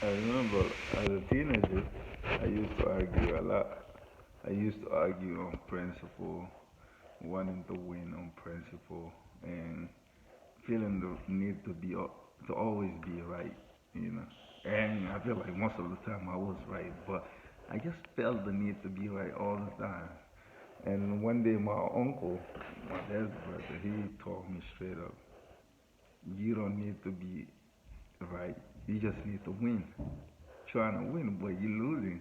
I remember as a teenager, I used to argue a lot. I used to argue on principle, wanting to win on principle, and feeling the need to always be right, you know. And I feel like most of the time I was right, but I just felt the need to be right all the time. And one day my uncle, my dad's brother, he told me straight up, you don't need to be right. You just need to win. Trying to win, but you're losing.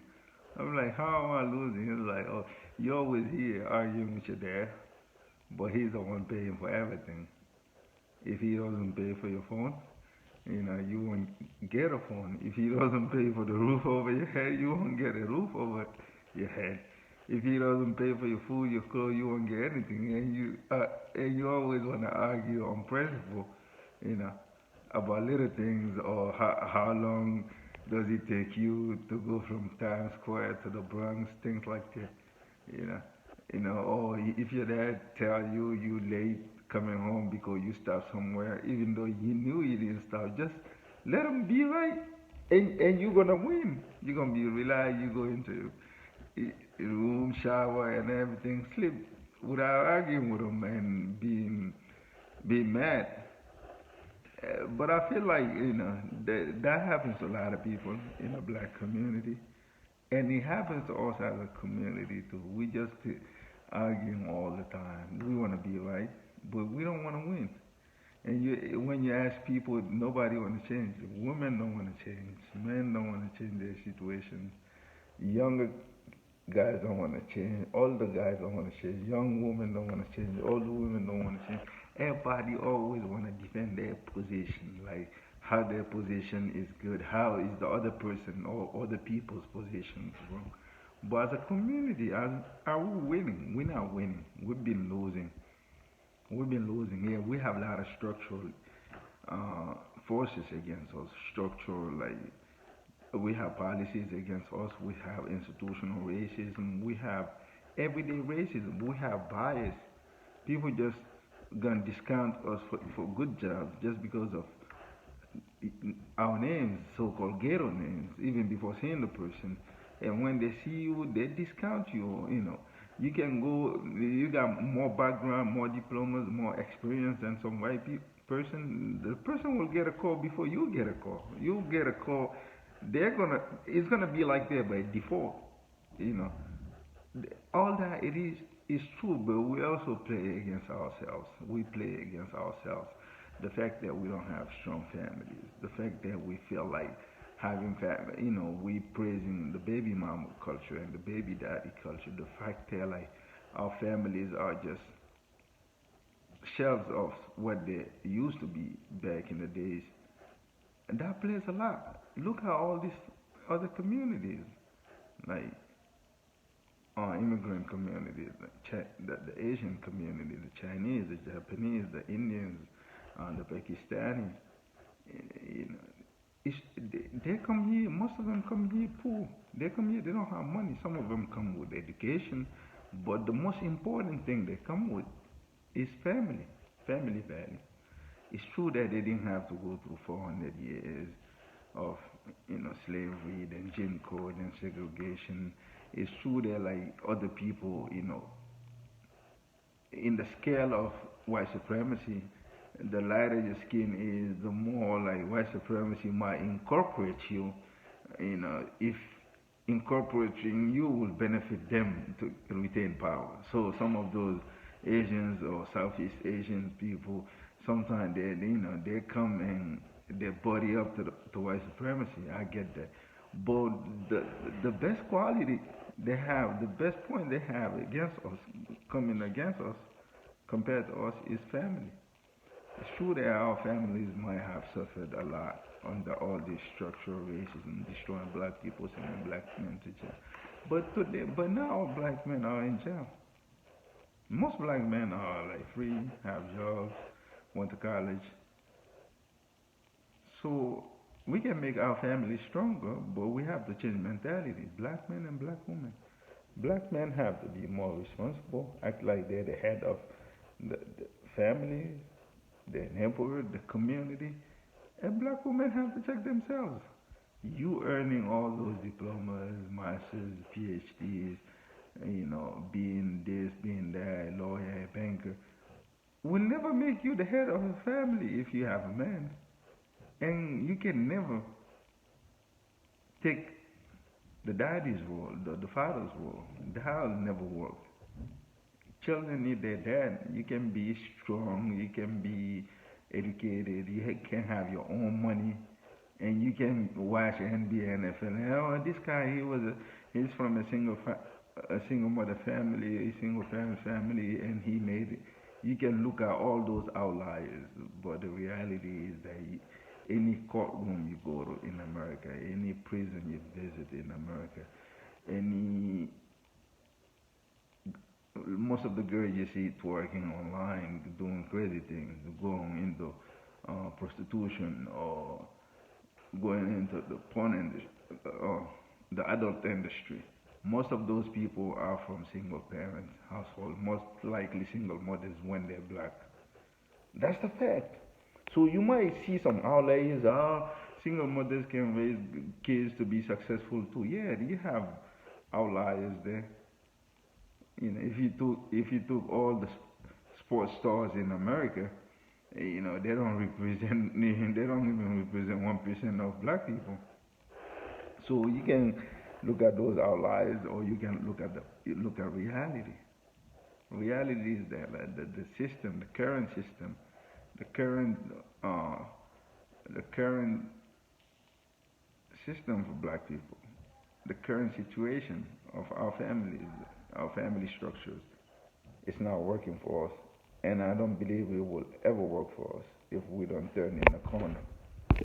I'm like, how am I losing? He's like, oh, you're always here arguing with your dad, but he's the one paying for everything. If he doesn't pay for your phone, you won't get a phone. If he doesn't pay for the roof over your head, you won't get a roof over your head. If he doesn't pay for your food, your clothes, you won't get anything. And you always want to argue on principle, you know, about little things or how long does it take you to go from Times Square to the Bronx, things like that. You know, or if your dad tell you late coming home because you stopped somewhere, even though you knew you didn't stop, just let him be right, and you're gonna win. You're gonna be relaxed. You go into room, shower, and everything, sleep without arguing with him and being mad. But I feel like that happens to a lot of people in the black community. And it happens to us as a community too. We just arguing all the time. We want to be right, but we don't want to win. And when you ask people, nobody want to change. Women don't want to change. Men don't want to change their situation. Younger guys don't want to change. Older guys don't want to change. Young women don't want to change. Older women don't want to change. Everybody always want to defend their position, like how their position is good, how is the other person or other people's position wrong. But as a community, are we winning? We're not winning. We've been losing. We've been losing. Yeah, we have a lot of structural uh, forces against us. Structural, like we have policies against us. We have institutional racism. We have everyday racism. We have bias. People just gonna discount us for good jobs just because of our names, so-called ghetto names, even before seeing the person. And when they see you, they discount you. You can go. You got more background, more diplomas, more experience than some white person. The person will get a call before you get a call. You get a call. They're gonna. It's gonna be like that by default. You know all that it is true, but we also play against ourselves. We play against ourselves. The fact that we don't have strong families, the fact that we feel like having family, we praising the baby mama culture and the baby daddy culture. The fact that like our families are just shelves of what they used to be back in the days, and that plays a lot. Look at all these other communities, like immigrant communities, the Asian community, the Chinese, the Japanese, the Indians, the Pakistanis. You know, they come here. Most of them come here poor. They come here. They don't have money. Some of them come with education, but the most important thing they come with is family, family value. It's true that they didn't have to go through 400 years of slavery, then Jim Crow, then segregation. It's true that like other people, in the scale of white supremacy, the lighter your skin is, the more like white supremacy might incorporate you. If incorporating you will benefit them to retain power. So some of those Asians or Southeast Asian people, sometimes they come and they body up to white supremacy. I get that, but the the best quality they have, the best point they have against us, coming against us, compared to us, is family. It's true that our families might have suffered a lot under all this structural racism, destroying black people, sending black men to jail. But now black men are in jail. Most black men are like free, have jobs, went to college. So we can make our families stronger, but we have to change mentality. Black men and black women. Black men have to be more responsible, act like they're the head of the family, the neighborhood, the community. And black women have to check themselves. You earning all those diplomas, masters, PhDs, being this, being that, lawyer, banker, will never make you the head of a family if you have a man. And you can never take the daddy's role, the father's role. That will never work. Children need their dad. You can be strong, you can be educated, you can have your own money, and you can watch NBA, NFL. And, oh, this guy, he's from a single mother family, a single parent family, and he made it. You can look at all those outliers, but the reality is that any courtroom you go to in America, any prison you visit in America, any most of the girls you see twerking online, doing crazy things, going into prostitution or going into the porn industry, the adult industry. Most of those people are from single parents household, most likely single mothers when they're black. That's the fact. So you might see some outliers. Single mothers can raise kids to be successful too. Yeah, you have outliers there. If you took all the sports stars in America, they don't represent they don't even represent 1% of black people. So you can look at those outliers, or you can look at reality. Reality is that the system, the current system, the current uh, the current system for black people, the current situation of our families, our family structures, it's not working for us. And I don't believe it will ever work for us if we don't turn in the corner.